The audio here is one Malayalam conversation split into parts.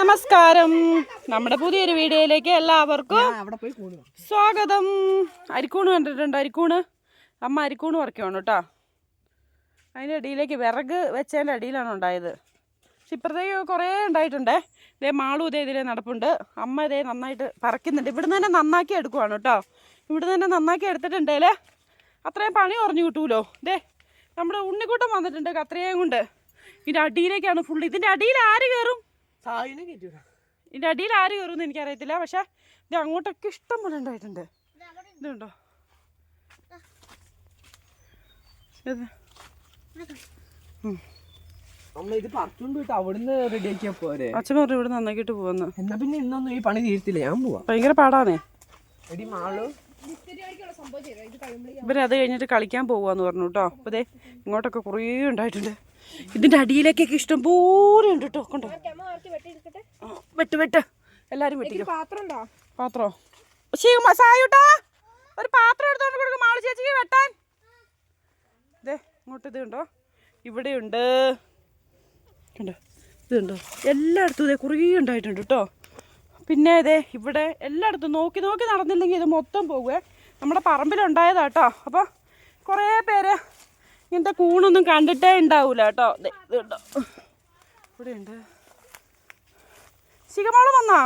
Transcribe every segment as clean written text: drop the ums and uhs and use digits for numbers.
നമസ്കാരം. നമ്മുടെ പുതിയൊരു വീഡിയോയിലേക്ക് എല്ലാവർക്കും സ്വാഗതം. അരിക്കൂണ് കണ്ടിട്ടുണ്ട്? അരിക്കൂണ് അമ്മ അരിക്കൂണ് പറിക്കുവാണ് കേട്ടോ. അതിൻ്റെ അടിയിലേക്ക് വിറക് വെച്ചതിൻ്റെ അടിയിലാണ് ഉണ്ടായത്. പക്ഷെ ഇപ്പുറത്തേക്ക് കുറേ ഉണ്ടായിട്ടുണ്ടേ. ഇതേ മാളു ഇതേ ഇതിലേ നടപ്പുണ്ട്. അമ്മ ഇതേ നന്നായിട്ട് പറിക്കുന്നുണ്ട്. ഇവിടുന്ന് തന്നെ നന്നാക്കി എടുക്കുവാണ് കേട്ടോ. ഇവിടുന്ന് തന്നെ നന്നാക്കി എടുത്തിട്ടുണ്ടേൽ അത്രയും പണി കുറഞ്ഞു കിട്ടുമല്ലോ. ഇതേ നമ്മുടെ ഉണ്ണിക്കൂട്ടം വന്നിട്ടുണ്ട് കത്രയും കൊണ്ട്. ഇതിൻ്റെ അടിയിലേക്കാണ് ഫുൾ. ഇതിൻ്റെ അടിയിൽ ആര് കയറും? ഇതിൻ്റെ അടിയിൽ ആര് കയറുമെന്ന് എനിക്കറിയത്തില്ല. പക്ഷെ ഇത് അങ്ങോട്ടൊക്കെ ഇഷ്ടം പോലെ ഉണ്ടായിട്ടുണ്ട്. ഇതുണ്ടോ? അച്ഛൻ പറഞ്ഞു ഇവിടെ നന്നാക്കിട്ട് പോവാന്ന്. എന്നാ പിന്നെ ഇന്നൊന്നും ഈ പണി തീർത്തില്ല, ഞാൻ പോവാ. ഭയങ്കര പാടാണേ. ഇവരത് കഴിഞ്ഞിട്ട് കളിക്കാൻ പോവാന്ന് പറഞ്ഞു കേട്ടോ. അപ്പൊ ദേ ഇങ്ങോട്ടൊക്കെ കുറേ ഉണ്ടായിട്ടുണ്ട്. ഇതിന്റെ അടിയിലേക്കൊക്കെ ഇഷ്ടം പോലെ ഉണ്ട് കേട്ടോ. കണ്ടോ? വെട്ട് എല്ലാരും വെട്ടിക്കോ. പാത്രോ സായൂട്ടാ ഒരു പാത്രം എടുത്തോണ്ട് കൊടുക്കും മാളു ചേച്ചിക്ക് വെട്ടാൻ. ഇതേ ഇങ്ങോട്ട് ഇത് കണ്ടോ, ഇവിടെയുണ്ട് കണ്ടോ, ഇതുണ്ടോ? എല്ലായിടത്തും ഇതേ കുറേ ഉണ്ടായിട്ടുണ്ട് കേട്ടോ. പിന്നെ ഇതേ ഇവിടെ എല്ലായിടത്തും നോക്കി നോക്കി നടന്നില്ലെങ്കിൽ ഇത് മൊത്തം പോകുവേ. നമ്മുടെ പറമ്പിലുണ്ടായതാട്ടോ. അപ്പോൾ കുറേ പേര് ഇങ്ങനത്തെ കൂണൊന്നും കണ്ടിട്ടേ ഉണ്ടാവൂല കേട്ടോ. ഇത് കണ്ടോ, ഇവിടെയുണ്ട്. ശിഖമോള് വന്നാ?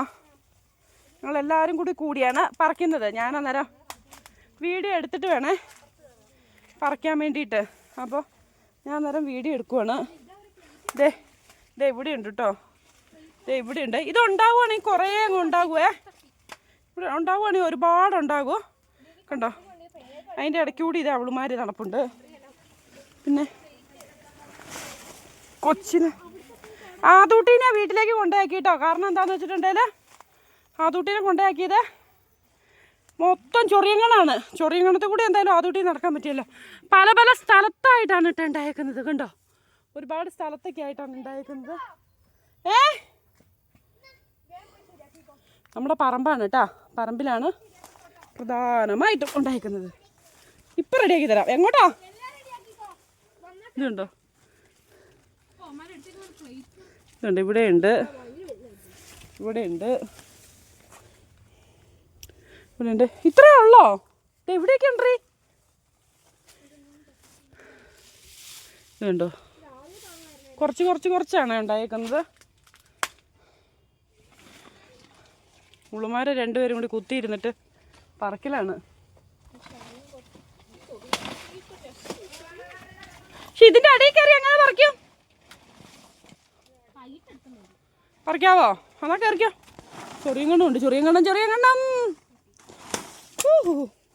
ഞങ്ങളെല്ലാവരും കൂടിയാണ് പറിക്കുന്നത്. ഞാൻ അന്നേരം വീഡിയോ എടുത്തിട്ട് വേണേ പറിക്കാൻ വേണ്ടിയിട്ട്. അപ്പോൾ ഞാൻ അന്നേരം വീഡിയോ എടുക്കുവാണ്. ദേ ഇവിടെയുണ്ട് കേട്ടോ. ഇവിടെയുണ്ട്. ഇത് ഉണ്ടാവുകയാണെങ്കിൽ കുറേ അങ്ങ് ഉണ്ടാകുമേ. ഇവിടെ ഉണ്ടാവുകയാണെങ്കിൽ ഒരുപാടുണ്ടാകുമോ കണ്ടോ. അതിൻ്റെ ഇടയ്ക്ക് കൂടി ഇത് അവളുമാർ നടപ്പുണ്ട്. പിന്നെ കൊച്ചിന് ആദൂട്ടീനെ വീട്ടിലേക്ക് കൊണ്ടാക്കിട്ടോ. കാരണം എന്താണെന്ന് വെച്ചിട്ടുണ്ടെങ്കിൽ ആദൂട്ടീനെ കൊണ്ടാക്കിയത് മൊത്തം ചൊറിയങ്ങളാണ്. ചൊറിയങ്ങണത്തിൽ കൂടി എന്തായാലും ആദൂട്ടി നടക്കാൻ പറ്റിയല്ലോ. പല പല സ്ഥലത്തായിട്ടാണ് ഇട്ട് ഉണ്ടായേക്കുന്നത് കണ്ടോ. ഒരുപാട് സ്ഥലത്തൊക്കെ ആയിട്ടാണ് ഉണ്ടായേക്കുന്നത്. നമ്മുടെ പറമ്പാണ് കേട്ടോ. പറമ്പിലാണ് പ്രധാനമായിട്ടും ഉണ്ടായിരിക്കുന്നത്. ഇപ്പം റെഡിയാക്കി തരാം. എങ്ങോട്ടാ? ഇതുണ്ടോ? ഇതുണ്ട്. ഇവിടെയുണ്ട്. ഇത്രയേ ഉള്ളോ? ഇവിടെയൊക്കെ ഉണ്ട്. ഇതുണ്ടോ? കുറച്ചാണ് ഉണ്ടായേക്കുന്നത്. ഉളുമാരെ രണ്ടുപേരും കൂടി കുത്തിയിരുന്നിട്ട് പറക്കലാണ്. പക്ഷെ ഇതിന്റെ അടിയിൽ കയറി എങ്ങനെ പറിക്കും? പറിക്കാവോ? അതാ കയറിക്കോ. ചെറിയ കണ്ണം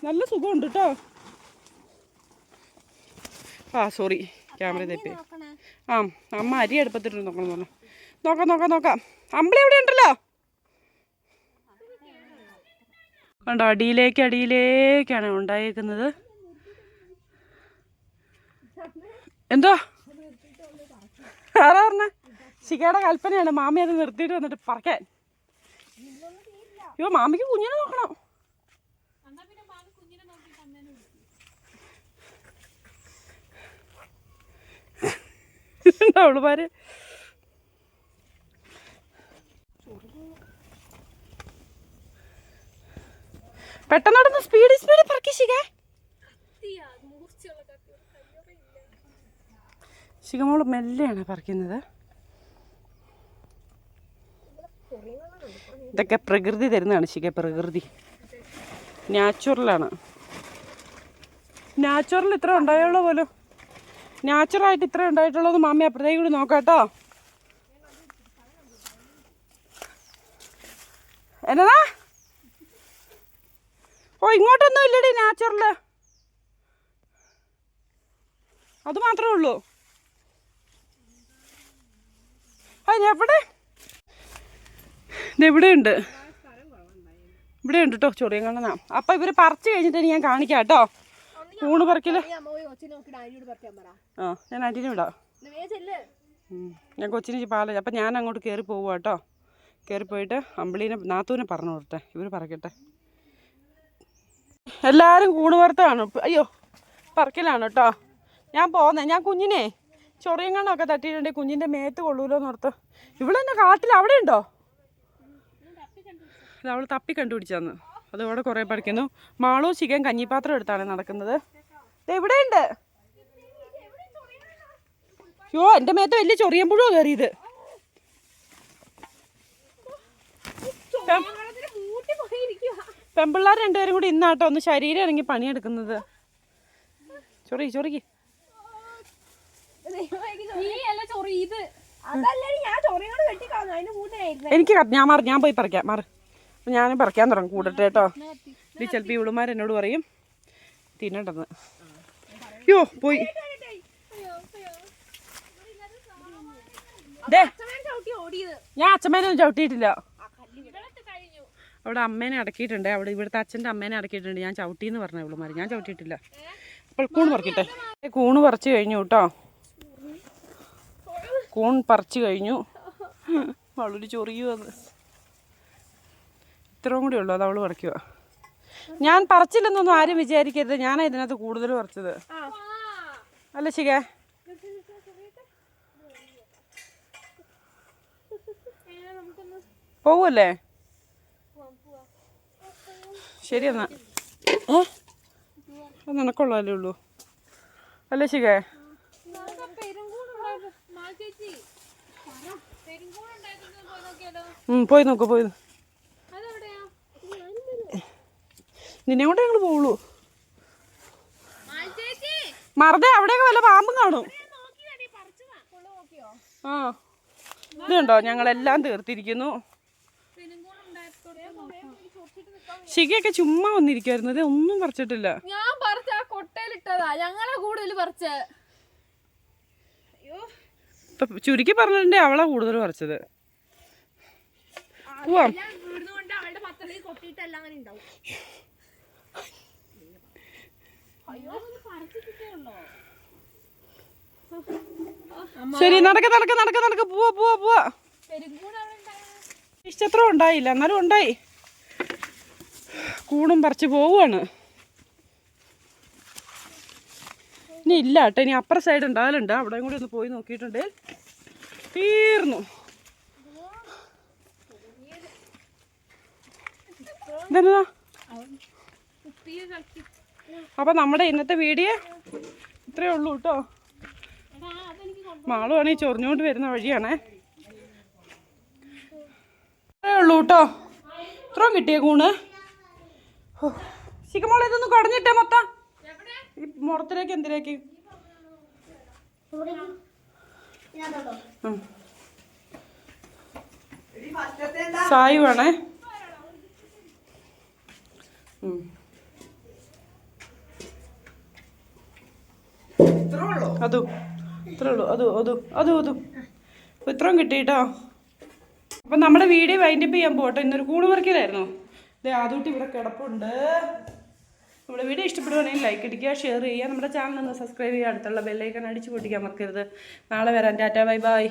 നല്ല സുഖമുണ്ട് കേട്ടോ. സോറി ക്യാമറ തെറ്റി. അമ്മ അരി അടുപ്പത്തിട്ട് നോക്കാം. അമ്പിളി എവിടെ ഉണ്ടല്ലോ കണ്ടോ. അടിയിലേക്കാണ് ഉണ്ടായേക്കുന്നത്. എന്തോ ആരാ പറഞ്ഞ? ശിഖയുടെ കൽപ്പനയാണ് മാമി അത് നിർത്തിയിട്ട് വന്നിട്ട് പറക്കാൻ. അയ്യോ മാമിക്ക് കുഞ്ഞിനെ നോക്കണം. അവളുമാര് പെട്ടെന്ന് സ്പീഡ് പറക്കി ശിഖമോള് മെല്ലെയാണ് പറിക്കുന്നത്. ഇതൊക്കെ പ്രകൃതി തരുന്നതാണ് ശിഖ. പ്രകൃതി നാച്ചുറൽ ഇത്ര ഉണ്ടായുള്ളൂ പോലും. നാച്ചുറലായിട്ട് ഇത്ര ഉണ്ടായിട്ടുള്ളത്. മാമി അപ്പുറത്തേക്ക് കൂടി നോക്കാട്ടോ. എന്നതാ? ഇങ്ങോട്ടൊന്നും ഇല്ലടി നാച്ചുറല്. അത് മാത്രമേ ഉള്ളൂ. ഇവിടെയുണ്ട് കേട്ടോ ചൊറിയൻ കണ്ണനാ. അപ്പം ഇവർ പറിച്ച് കഴിഞ്ഞിട്ട് ഞാൻ കാണിക്കാം കേട്ടോ. ഊണ് പറിക്കല്. ഞാൻ ആൻറ്റീനെ വിടാം. ഞാൻ കൊച്ചിന് പാല. അപ്പം ഞാൻ അങ്ങോട്ട് കയറി പോവുക കേട്ടോ. കയറിപ്പോയിട്ട് നാത്തൂനെ പറഞ്ഞു കൊടുട്ടെ. ഇവർ പറിക്കട്ടെ. എല്ലാവരും കൂണ് വറുത്താണ്. അയ്യോ പറിക്കലാണ് കേട്ടോ. ഞാൻ കുഞ്ഞിനെ ചൊറിയങ്ങാണൊക്കെ തട്ടിയിട്ടുണ്ടെങ്കിൽ കുഞ്ഞിൻ്റെ മേത്ത് കൊള്ളൂലോ എന്നോർത്ത്. ഇവിടെ തന്നെ കാട്ടിൽ അവിടെ ഉണ്ടോ? അവൾ തപ്പി കണ്ടുപിടിച്ചാന്ന്. അതോടെ കുറേ പഠിക്കുന്നു. മാളു ചിക്കൻ കഞ്ഞിപ്പാത്രം എടുത്താണ് നടക്കുന്നത്. എവിടെയുണ്ട്? യോ, എൻ്റെ മേത്ത് വലിയ ചൊറിയമ്പുഴോ കയറിയത്. പെമ്പിള്ളാർ രണ്ടുപേരും കൂടി ഇന്നാട്ടോ ഒന്ന് ശരീരം ഇറങ്ങി പണിയെടുക്കുന്നത്. ചൊറിക്ക് എനിക്ക് ഞാൻ പോയി പറിക്കാം. മാറ്, ഞാൻ പറിക്കാൻ തുടങ്ങും. കൂടട്ടെ കേട്ടോ. ഇത് ചിലപ്പോൾ ഇവളുമാർ എന്നോട് പറയും തിന്നണ്ടെന്ന്. യോ പോയി. ഞാൻ അച്ഛമ്മേനൊന്നും ചവിട്ടിയിട്ടില്ല. അവിടെ അമ്മേനെ അടക്കിയിട്ടുണ്ട്. അവിടെ ഇവിടുത്തെ അച്ഛൻ്റെ അമ്മേനെ അടക്കിയിട്ടുണ്ട്. ഞാൻ ചവിട്ടിന്ന് പറഞ്ഞു ഇവളുമാർ. ഞാൻ ചവിട്ടിയിട്ടില്ല. അപ്പോൾ കൂണ് പറിക്കട്ടെ. കൂണ് പറിച്ചു കഴിഞ്ഞു കേട്ടോ. കൂൺ പറിച്ചു കഴിഞ്ഞു. അവളൊരു ചൊറിയും അത് ഇത്രയും കൂടി ഉള്ളൂ. അത് അവള് പറിക്കുക. ഞാൻ പറിച്ചില്ലെന്നൊന്നും ആരും വിചാരിക്കരുത്. ഞാനാ ഇതിനകത്ത് കൂടുതൽ പറിച്ചത്. അല്ല ശിഖ? പോവല്ലേ? ശരി എന്നാ. നിനക്കുള്ളതല്ലേ ഉള്ളൂ അല്ലേ ശിഖ? പോയി നോക്കൂ. നിന്നെ കൊണ്ട് ഞങ്ങൾ പോവുള്ളൂ. മറുതെ അവിടെയൊക്കെ വല്ല പാമ്പും കാണും. ആ ഇതുണ്ടോ, ഞങ്ങളെല്ലാം തീർത്തിരിക്കുന്നു. ശിഖയൊക്കെ ചുമ്മാ വന്നിരിക്കുവായിരുന്നു. ഇത് ഒന്നും പറിച്ചിട്ടില്ല. ഞാൻ പറിച്ച കൊട്ടയിലിട്ടതാ. ഞങ്ങളെ കൂടുതൽ പറിച്ച. ചുരുക്കി പറഞ്ഞിട്ടുണ്ടെ അവളാ കൂടുതൽ പറിച്ചത്. പോവാം. ശരി, നടക്ക. പോവാ. ഇഷ്ടത്ര ഉണ്ടായില്ല, എന്നാലും ഉണ്ടായി. കൂണും പറിച്ച് പോവുകയാണ്. ഇനി ഇല്ല കേട്ടോ. ഇനി അപ്പുറ സൈഡ് ഉണ്ടാകലുണ്ട്. അവിടെയും കൂടി ഒന്ന് പോയി നോക്കിയിട്ടുണ്ട്. തീർന്നു. ഇതെന്താ? അപ്പം നമ്മുടെ ഇന്നത്തെ വീഡിയോ ഇത്രയേ ഉള്ളൂ കേട്ടോ. മാളുവാണ് ഈ ചൊറിഞ്ഞുകൊണ്ട് വരുന്ന വഴിയാണേ. ഇത്രയേ ഉള്ളൂ കേട്ടോ. ഇത്രയും കിട്ടിയ കൂണ്. ശിഖമോളെ ഇതൊന്ന് കുടഞ്ഞിട്ടേ മൊത്തം. ഈ മുറത്തിലേക്ക് എന്തിലേക്ക്? സായി വേണേ. അതും ഇത്രേ ഉള്ളൂ. അതും ഇത്രയും കിട്ടിയിട്ടോ. അപ്പം നമ്മുടെ വീഡിയോ വൈൻഡപ്പ് ചെയ്യാൻ പോട്ടെ. ഇന്നൊരു കൂണ് പറിക്കലായിരുന്നു. ഇത് ആദൂട്ടി ഇവിടെ കിടപ്പുണ്ട്. നമ്മുടെ വീഡിയോ ഇഷ്ടപ്പെടുവാണെങ്കിൽ ലൈക്ക് അടിക്കുക, ഷെയർ ചെയ്യുക. നമ്മുടെ ചാനൽ ഒന്ന് സബ്സ്ക്രൈബ് ചെയ്യുക. അടുത്തുള്ള ബെല്ലൈക്കൺ അടിച്ചു പൊട്ടിക്കാൻ മറക്കരുത്. നാളെ വരാം. ടാറ്റാ, ബൈ.